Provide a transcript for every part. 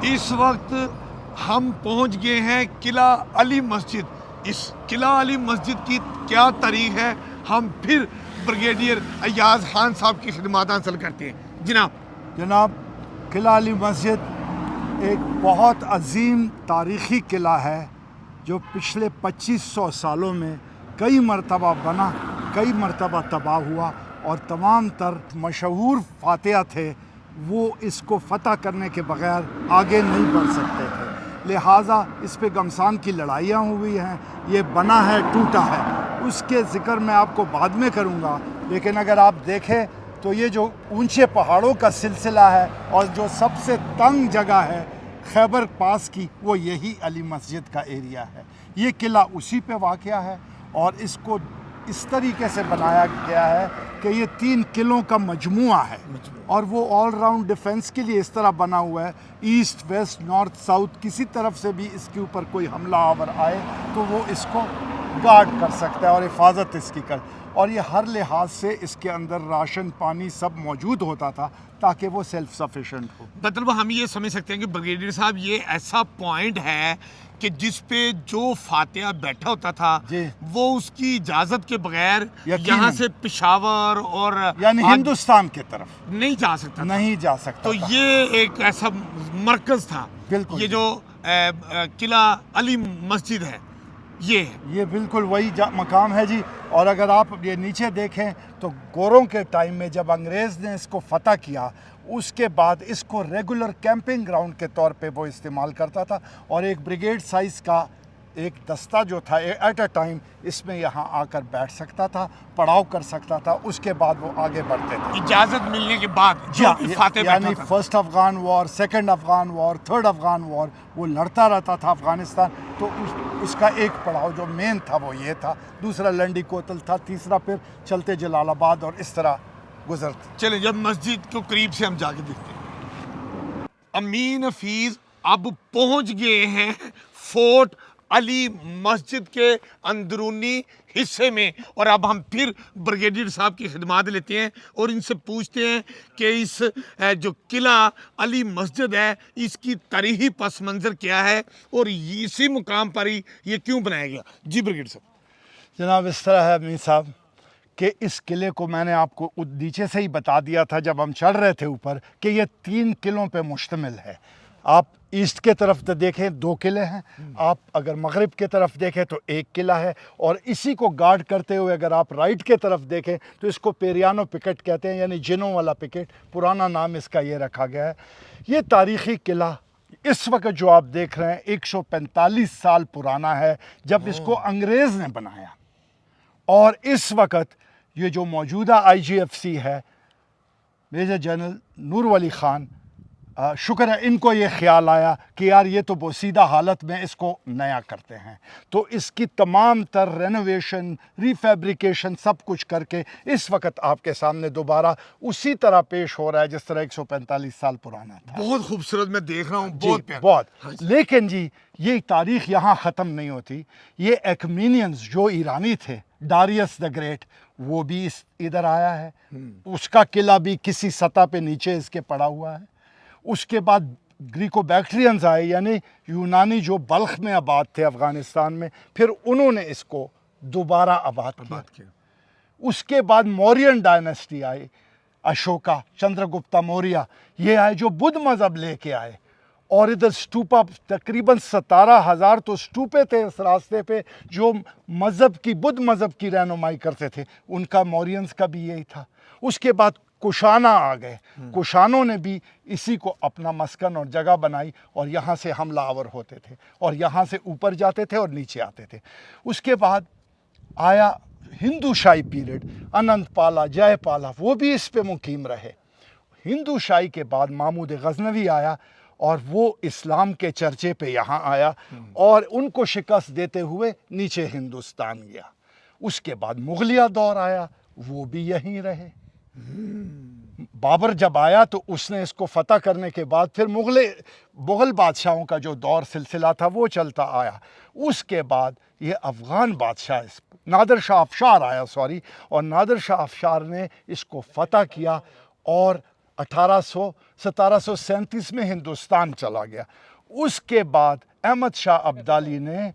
اس وقت ہم پہنچ گئے ہیں قلعہ علی مسجد۔ اس قلعہ علی مسجد کی کیا تاریخ ہے، ہم پھر بریگیڈیئر ایاز خان صاحب کی خدمات حاصل کرتے ہیں۔ جناب قلعہ علی مسجد ایک بہت عظیم تاریخی قلعہ ہے جو پچھلے 2500 سالوں میں کئی مرتبہ بنا، کئی مرتبہ تباہ ہوا، اور تمام تر مشہور فاتح تھے وہ اس کو فتح کرنے کے بغیر آگے نہیں بڑھ سکتے تھے، لہٰذا اس پہ گھمسان کی لڑائیاں ہوئی ہیں، یہ بنا ہے ٹوٹا ہے، اس کے ذکر میں آپ کو بعد میں کروں گا۔ لیکن اگر آپ دیکھیں تو یہ جو اونچے پہاڑوں کا سلسلہ ہے اور جو سب سے تنگ جگہ ہے خیبر پاس کی، وہ یہی علی مسجد کا ایریا ہے۔ یہ قلعہ اسی پہ واقع ہے اور اس کو اس طریقے سے بنایا گیا ہے کہ یہ 3 قلعوں کا مجموعہ ہے، اور وہ آل راؤنڈ ڈیفنس کے لیے اس طرح بنا ہوا ہے، ایسٹ ویسٹ نارتھ ساؤتھ کسی طرف سے بھی اس کے اوپر کوئی حملہ آور آئے تو وہ اس کو گارڈ کر سکتا ہے اور حفاظت اس کی کر، اور یہ ہر لحاظ سے اس کے اندر راشن پانی سب موجود ہوتا تھا تاکہ وہ سیلف سفیشینٹ ہو۔ مطلب ہم یہ سمجھ سکتے ہیں کہ بریگیڈیئر صاحب یہ ایسا پوائنٹ ہے کہ جس پہ جو فاتحہ بیٹھا ہوتا تھا وہ اس کی اجازت کے بغیر یہاں سے پشاور اور یعنی ہندوستان کی طرف نہیں جا سکتا، نہیں جا سکتا تو یہ ایک ایسا مرکز تھا۔ بالکل یہ جو قلعہ علی مسجد ہے یہ بالکل وہی مقام ہے جی۔ اور اگر آپ یہ نیچے دیکھیں تو گوروں کے ٹائم میں جب انگریز نے اس کو فتح کیا، اس کے بعد اس کو ریگولر کیمپنگ گراؤنڈ کے طور پہ وہ استعمال کرتا تھا، اور ایک بریگیڈ سائز کا ایک دستہ جو تھا ایٹ اے ٹائم اس میں یہاں آ کر بیٹھ سکتا تھا، پڑاؤ کر سکتا تھا، اس کے بعد وہ آگے بڑھتے تھے اجازت ملنے کے بعد۔ یعنی فرسٹ افغان وار، سیکنڈ افغان وار، تھرڈ افغان وار، وہ لڑتا رہتا تھا افغانستان، تو اس کا ایک پڑاؤ جو مین تھا وہ یہ تھا، دوسرا لنڈی کوتل تھا، تیسرا پھر چلتے جلال آباد، اور اس طرح گزرتے۔ چلیں جب مسجد کو قریب سے ہم جا کے دیکھتے ہیں۔ امین حفیظ اب پہنچ گئے ہیں فورٹ علی مسجد کے اندرونی حصے میں، اور اب ہم پھر بریگیڈیئر صاحب کی خدمات لیتے ہیں اور ان سے پوچھتے ہیں کہ اس جو قلعہ علی مسجد ہے اس کی تاریخی پس منظر کیا ہے اور اسی مقام پر ہی یہ کیوں بنایا گیا۔ جی بریگیڈیئر صاحب۔ جناب اس طرح ہے امین صاحب کہ اس قلعے کو میں نے آپ کو نیچے سے ہی بتا دیا تھا جب ہم چڑھ رہے تھے اوپر کہ یہ 3 قلعوں پہ مشتمل ہے۔ آپ ایسٹ کے طرف دیکھیں 2 قلعے ہیں، آپ اگر مغرب کے طرف دیکھیں تو 1 قلعہ ہے، اور اسی کو گارڈ کرتے ہوئے اگر آپ رائٹ کے طرف دیکھیں تو اس کو پیریانو پکٹ کہتے ہیں، یعنی جنوں والا پکٹ، پرانا نام اس کا یہ رکھا گیا ہے۔ یہ تاریخی قلعہ اس وقت جو آپ دیکھ رہے ہیں 145 سال پرانا ہے جب اس کو انگریز نے بنایا، اور اس وقت یہ جو موجودہ IGFC ہے، میجر جنرل نور ولی خان، شکر ہے ان کو یہ خیال آیا کہ یار یہ تو بوسیدہ حالت میں اس کو نیا کرتے ہیں، تو اس کی تمام تر رینوویشن، ریفیبریکیشن سب کچھ کر کے اس وقت آپ کے سامنے دوبارہ اسی طرح پیش ہو رہا ہے جس طرح 145 سال پرانا تھا۔ بہت خوبصورت میں دیکھ رہا ہوں، بہت بہت۔ لیکن جی یہ تاریخ یہاں ختم نہیں ہوتی، یہ ایکمینینز جو ایرانی تھے، ڈاریس دا گریٹ، وہ بھی ادھر آیا ہے، اس کا قلعہ بھی کسی سطح پہ نیچے اس کے پڑا ہوا ہے۔ اس کے بعد گریکو بیکٹرینز آئے، یعنی یونانی جو بلخ میں آباد تھے افغانستان میں، پھر انہوں نے اس کو دوبارہ آباد کیا۔ اس کے بعد مورین ڈائنسٹی آئی، اشوکا، چندر گپتا موریہ، یہ آئے جو بدھ مذہب لے کے آئے، اور ادھر سٹوپا تقریباً 17,000 تو سٹوپے تھے اس راستے پہ جو مذہب کی، بدھ مذہب کی رہنمائی کرتے تھے، ان کا مورینز کا بھی یہی تھا۔ اس کے بعد کشانہ آ گئے، کشانوں نے بھی اسی کو اپنا مسکن اور جگہ بنائی، اور یہاں سے حملہ آور ہوتے تھے اور یہاں سے اوپر جاتے تھے اور نیچے آتے تھے۔ اس کے بعد آیا ہندو شاہی پیریڈ، اننت پالا، جے پالا، وہ بھی اس پہ مقیم رہے۔ ہندو شاہی کے بعد محمود غزنوی آیا، اور وہ اسلام کے چرچے پہ یہاں آیا اور ان کو شکست دیتے ہوئے نیچے ہندوستان گیا۔ اس کے بعد مغلیہ دور آیا، وہ بھی یہیں رہے۔ بابر جب آیا تو اس نے اس کو فتح کرنے کے بعد پھر مغل بادشاہوں کا جو دور سلسلہ تھا وہ چلتا آیا۔ اس کے بعد یہ افغان بادشاہ نادر شاہ افشار آیا اور نادر شاہ افشار نے اس کو فتح کیا، اور 1737 میں ہندوستان چلا گیا. اس کے بعد احمد شاہ ابدالی نے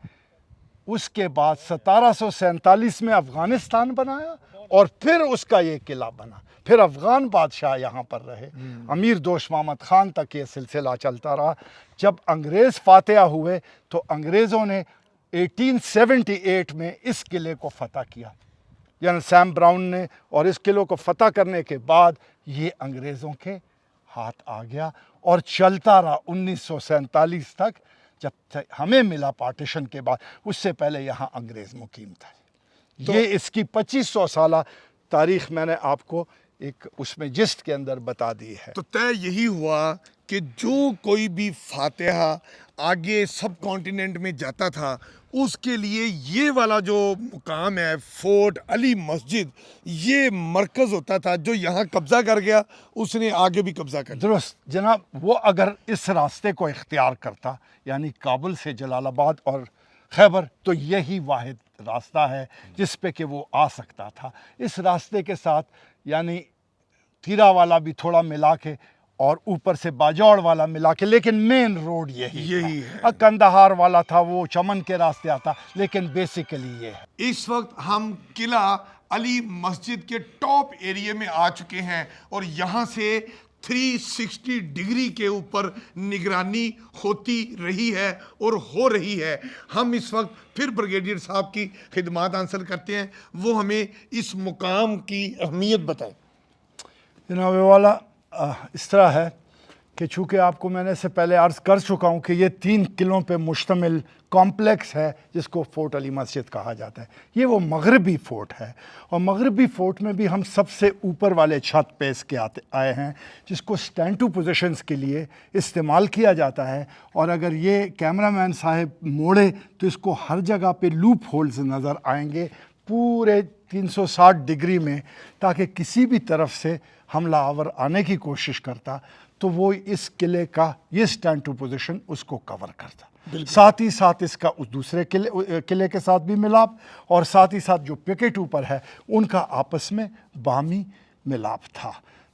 اس کے بعد 1747 میں افغانستان بنایا اور پھر اس کا یہ قلعہ بنا. پھر افغان بادشاہ یہاں پر رہے, امیر دوست محمد خان تک یہ سلسلہ چلتا رہا. جب انگریز فاتح ہوئے تو انگریزوں نے 1878 میں اس قلعے کو فتح کیا, جنرل سیم براؤن نے, اور اس قلعے کو فتح کرنے کے بعد یہ انگریزوں کے ہاتھ آ گیا اور چلتا رہا 1947 تک, جب ہمیں ملا پارٹیشن کے بعد. اس سے پہلے یہاں انگریز مقیم تھا. یہ اس کی 2500 سالہ تاریخ میں نے آپ کو ایک اس میں جسٹ کے اندر بتا دی ہے. تو طے یہی ہوا کہ جو کوئی بھی فاتحہ آگے سب کانٹیننٹ میں جاتا تھا اس کے لیے یہ والا جو مقام ہے فورٹ علی مسجد, یہ مرکز ہوتا تھا. جو یہاں قبضہ کر گیا اس نے آگے بھی قبضہ کر لیا. درست جناب. وہ اگر اس راستے کو اختیار کرتا, یعنی کابل سے جلال آباد اور خیبر, تو یہی واحد راستہ ہے جس پہ کہ وہ آ سکتا تھا. اس راستے کے ساتھ یعنی تیرا والا بھی تھوڑا ملا کے اور اوپر سے باجوڑ والا ملا کے, لیکن مین روڈ یہی ہے. کندہار والا تھا وہ چمن کے راستے آتا, لیکن بیسیکلی یہ ہے. اس وقت ہم قلعہ علی مسجد کے ٹاپ ایریے میں آ چکے ہیں اور یہاں سے 360 ڈگری کے اوپر نگرانی ہوتی رہی ہے اور ہو رہی ہے. ہم اس وقت پھر بریگیڈیئر صاحب کی خدمات حاصل کرتے ہیں, وہ ہمیں اس مقام کی اہمیت بتائیں. جناب والا اس طرح ہے کہ چونکہ آپ کو میں نے سے پہلے عرض کر چکا ہوں کہ یہ 3 قلعوں پہ مشتمل کمپلیکس ہے جس کو فورٹ علی مسجد کہا جاتا ہے. یہ وہ مغربی فورٹ ہے, اور مغربی فورٹ میں بھی ہم سب سے اوپر والے چھت پہ اس کے آئے ہیں, جس کو اسٹینڈ ٹو پوزیشنز کے لیے استعمال کیا جاتا ہے. اور اگر یہ کیمرہ مین صاحب موڑے تو اس کو ہر جگہ پہ لوپ ہولز نظر آئیں گے پورے 360 ڈگری میں, تاکہ کسی بھی طرف سے حملہ آور آنے کی کوشش کرتا تو وہ اس قلعے کا یہ اسٹینڈ ٹو پوزیشن اس کو کور کرتا. ساتھ ہی ساتھ اس کا اس دوسرے قلعے کے ساتھ بھی ملاپ, اور ساتھ ہی ساتھ جو پکٹ اوپر ہے ان کا آپس میں باہمی ملاپ تھا.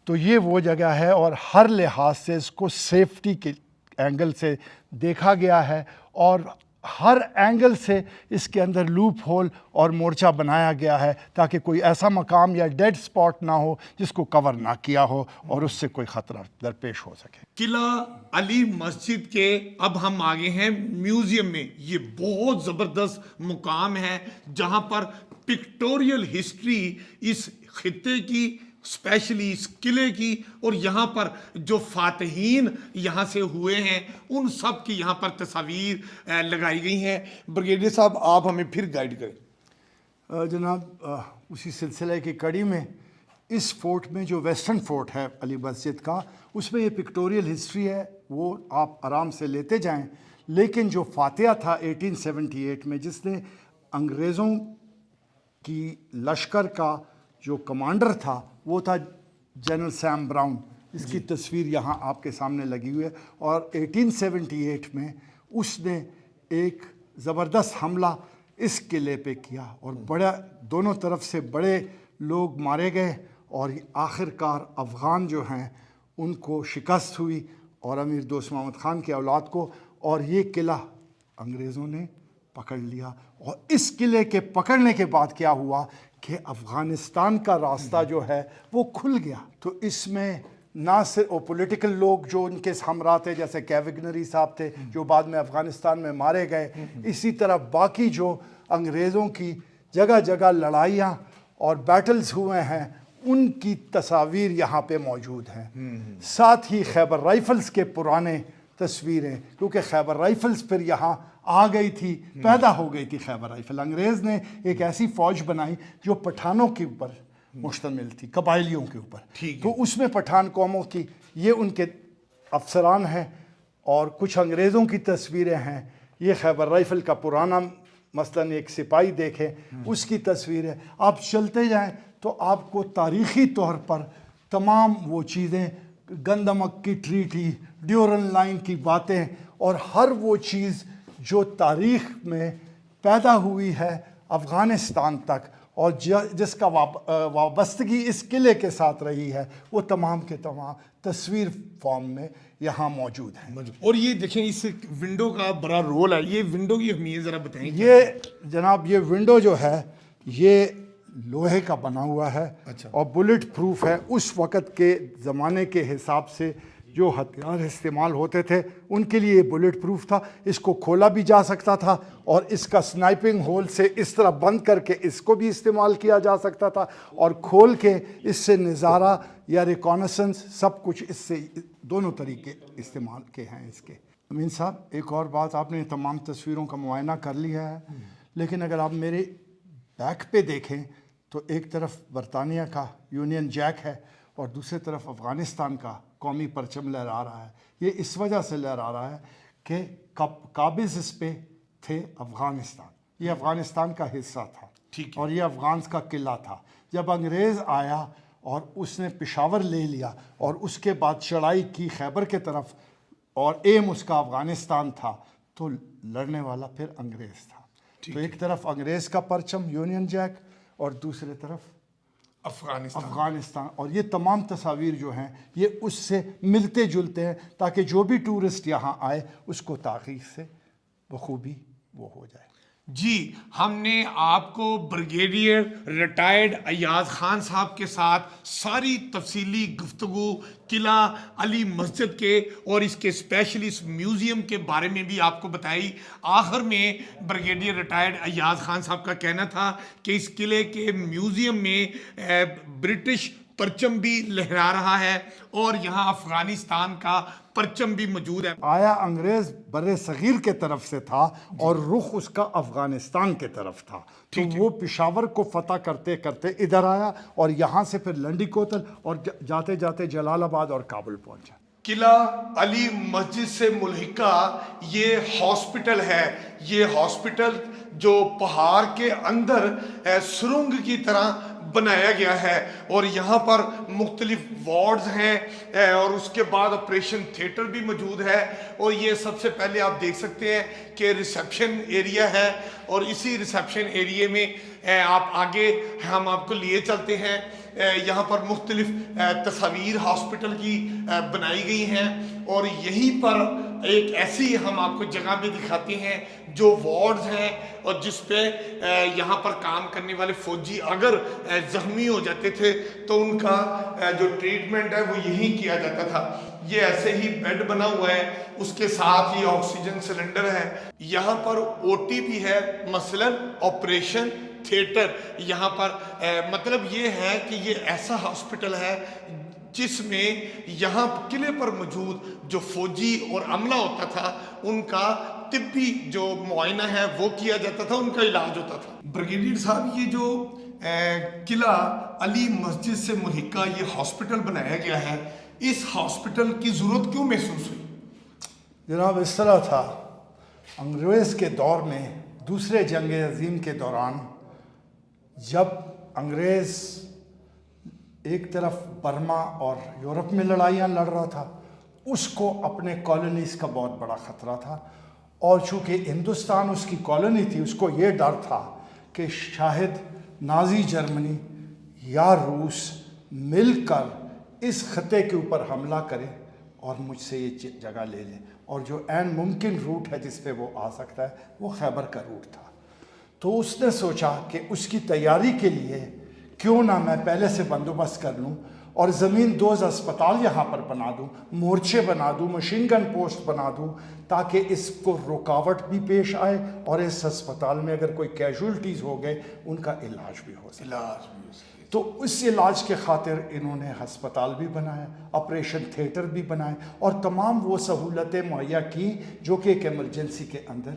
تو یہ وہ جگہ ہے, اور ہر لحاظ سے اس کو سیفٹی کے اینگل سے دیکھا گیا ہے, اور ہر اینگل سے اس کے اندر لوپ ہول اور مورچہ بنایا گیا ہے تاکہ کوئی ایسا مقام یا ڈیڈ سپاٹ نہ ہو جس کو کور نہ کیا ہو اور اس سے کوئی خطرہ درپیش ہو سکے. قلعہ علی مسجد کے اب ہم آگے ہیں میوزیم میں. یہ بہت زبردست مقام ہے جہاں پر پکٹوریل ہسٹری اس خطے کی, اسپیشلی اس قلعے کی, اور یہاں پر جو فاتحین یہاں سے ہوئے ہیں ان سب کی یہاں پر تصاویر لگائی گئی ہیں. بریگیڈیئر صاحب آپ ہمیں پھر گائیڈ کریں. جناب اسی سلسلے کی کڑی میں اس فورٹ میں جو ویسٹرن فورٹ ہے علی مسجد کا, اس میں یہ پکٹوریل ہسٹری ہے, وہ آپ آرام سے لیتے جائیں. لیکن جو فاتحہ تھا 1878 میں, جس نے انگریزوں کی لشکر کا جو کمانڈر تھا وہ تھا جنرل سیم براؤن. اس کی تصویر یہاں آپ کے سامنے لگی ہوئی ہے. اور 1878 میں اس نے ایک زبردست حملہ اس قلعے پہ کیا, اور بڑا دونوں طرف سے بڑے لوگ مارے گئے, اور آخر کار افغان جو ہیں ان کو شکست ہوئی, اور امیر دوست محمد خان کی اولاد کو, اور یہ قلعہ انگریزوں نے پکڑ لیا. اور اس قلعے کے پکڑنے کے بعد کیا ہوا کہ افغانستان کا راستہ جو ہے وہ کھل گیا. تو اس میں نہ صرف پولیٹیکل لوگ جو ان کے ہمراہ تھے, جیسے کیوگنری صاحب تھے جو بعد میں افغانستان میں مارے گئے, اسی طرح باقی جو انگریزوں کی جگہ جگہ لڑائیاں اور بیٹلز ہوئے ہیں ان کی تصاویر یہاں پہ موجود ہیں. ساتھ ہی خیبر رائفلز کے پرانے تصویریں, کیونکہ خیبر رائفلز پھر یہاں آ گئی تھی, پیدا ہو گئی تھی خیبر رائفل. انگریز نے ایک ایسی فوج بنائی جو پٹھانوں کے اوپر مشتمل تھی, قبائلیوں کے اوپر. تو اس میں پٹھان قوموں کی یہ ان کے افسران ہیں, اور کچھ انگریزوں کی تصویریں ہیں. یہ خیبر رائفل کا پرانا مثلاً ایک سپاہی دیکھیں, اس کی تصویر ہے. آپ چلتے جائیں تو آپ کو تاریخی طور پر تمام وہ چیزیں, گندمک کی ٹریٹی, ڈیورن لائن کی باتیں, اور ہر وہ چیز جو تاریخ میں پیدا ہوئی ہے افغانستان تک, اور جس کا وابستگی اس قلعے کے ساتھ رہی ہے وہ تمام کے تمام تصویر فارم میں یہاں موجود ہیں. اور یہ دیکھیں اس ونڈو کا بڑا رول ہے, یہ ونڈو کی اہمیت ذرا بتائیں. یہ جناب یہ ونڈو جو ہے یہ لوہے کا بنا ہوا ہے اور بلٹ پروف ہے. اس وقت کے زمانے کے حساب سے جو ہتھیار استعمال ہوتے تھے ان کے لیے یہ بلٹ پروف تھا. اس کو کھولا بھی جا سکتا تھا اور اس کا سنائپنگ ہول سے اس طرح بند کر کے اس کو بھی استعمال کیا جا سکتا تھا, اور کھول کے اس سے نظارہ یا ریکانسنس سب کچھ اس سے دونوں طریقے استعمال کے ہیں اس کے. امین صاحب ایک اور بات, آپ نے تمام تصویروں کا معائنہ کر لیا ہے, لیکن اگر آپ میرے بیک پہ دیکھیں تو ایک طرف برطانیہ کا یونین جیک ہے اور دوسری طرف افغانستان کا قومی پرچم لہرا رہا ہے. یہ اس وجہ سے لہرا رہا ہے کہ قابض اس پہ تھے افغانستان, یہ افغانستان کا حصہ تھا اور یہ افغان کا قلعہ تھا. جب انگریز آیا اور اس نے پشاور لے لیا اور اس کے بعد چڑھائی کی خیبر کے طرف اور ایم اس کا افغانستان تھا, تو لڑنے والا پھر انگریز تھا. تو ایک طرف انگریز کا پرچم یونین جیک اور دوسری طرف افغانستان. اور یہ تمام تصاویر جو ہیں یہ اس سے ملتے جلتے ہیں تاکہ جو بھی ٹورسٹ یہاں آئے اس کو تاخیر سے بخوبی وہ ہو جائے. جی, ہم نے آپ کو بریگیڈیئر ریٹائرڈ ایاز خان صاحب کے ساتھ ساری تفصیلی گفتگو قلعہ علی مسجد کے اور اس کے اسپیشلی اس میوزیم کے بارے میں بھی آپ کو بتائی. آخر میں بریگیڈیئر ریٹائرڈ ایاز خان صاحب کا کہنا تھا کہ اس قلعے کے میوزیم میں برٹش پرچم بھی لہرا رہا ہے اور یہاں افغانستان کا پرچم بھی موجود ہے. آیا انگریز بر صغیر کے طرف سے تھا اور رخ اس کا افغانستان کے طرف تھا, تو وہ پشاور کو فتح کرتے کرتے ادھر آیا اور یہاں سے پھر لنڈی کوتل اور جاتے جاتے جلال آباد اور کابل پہنچا. قلعہ علی مسجد سے ملحقہ یہ ہاسپٹل ہے. یہ ہاسپٹل جو پہاڑ کے اندر سرنگ کی طرح بنایا گیا ہے اور یہاں پر مختلف وارڈز ہیں اور اس کے بعد آپریشن تھیٹر بھی موجود ہے. اور یہ سب سے پہلے آپ دیکھ سکتے ہیں کہ ریسیپشن ایریا ہے اور اسی ریسیپشن ایریے میں آپ آگے ہم آپ کو لیے چلتے ہیں. یہاں پر مختلف تصاویر ہاسپٹل کی بنائی گئی ہیں اور یہیں پر ایک ایسی ہم آپ کو جگہ بھی دکھاتے ہیں جو وارڈز ہیں اور جس پہ یہاں پر کام کرنے والے فوجی اگر زخمی ہو جاتے تھے تو ان کا جو ٹریٹمنٹ ہے وہ یہیں کیا جاتا تھا. یہ ایسے ہی بیڈ بنا ہوا ہے, اس کے ساتھ ہی آکسیجن سلنڈر ہے. یہاں پر او ٹی بھی ہے, مثلا آپریشن تھیٹر. یہاں پر مطلب یہ ہے کہ یہ ایسا ہاسپٹل ہے جس میں یہاں قلعے پر موجود جو فوجی اور عملہ ہوتا تھا ان کا طبی جو معائنہ ہے وہ کیا جاتا تھا, ان کا علاج ہوتا تھا. بریگیڈیئر صاحب یہ جو قلعہ علی مسجد سے ملحقہ یہ ہاسپٹل بنایا گیا ہے, اس ہاسپٹل کی ضرورت کیوں محسوس ہوئی؟ جناب اس طرح تھا, انگریز کے دور میں دوسرے جنگ عظیم کے دوران جب انگریز ایک طرف برما اور یورپ میں لڑائیاں لڑ رہا تھا, اس کو اپنے کالونیز کا بہت بڑا خطرہ تھا. اور چونکہ ہندوستان اس کی کالونی تھی, اس کو یہ ڈر تھا کہ شاید نازی جرمنی یا روس مل کر اس خطے کے اوپر حملہ کرے اور مجھ سے یہ جگہ لے لے. اور جو عین ممکن روٹ ہے جس پہ وہ آ سکتا ہے وہ خیبر کا روٹ تھا. تو اس نے سوچا کہ اس کی تیاری کے لیے کیوں نہ میں پہلے سے بندوبست کر لوں اور زمین دوز اسپتال یہاں پر بنا دوں, مورچے بنا دوں, مشین گن پوسٹ بنا دوں, تاکہ اس کو رکاوٹ بھی پیش آئے اور اس ہسپتال میں اگر کوئی کیجولٹیز ہو گئے ان کا علاج بھی ہو سکے. تو اس علاج کے خاطر انہوں نے ہسپتال بھی بنایا, آپریشن تھیٹر بھی بنائے اور تمام وہ سہولتیں مہیا کی جو کہ ایک ایمرجنسی کے اندر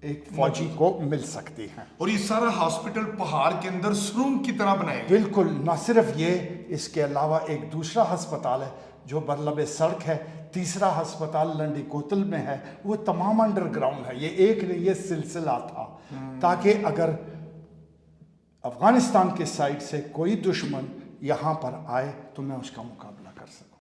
ایک فوجی کو مل سکتی ہیں. اور یہ سارا ہاسپٹل پہاڑ کے اندر سرنگ کی طرح بنایا گیا. بالکل, نہ صرف یہ, اس کے علاوہ ایک دوسرا ہسپتال ہے جو برلب سڑک ہے, تیسرا ہسپتال لنڈی کوتل میں ہے, وہ تمام انڈر گراؤنڈ ہے. یہ ایک نہیں, یہ سلسلہ تھا تاکہ اگر افغانستان کے سائڈ سے کوئی دشمن یہاں پر آئے تو میں اس کا مقابلہ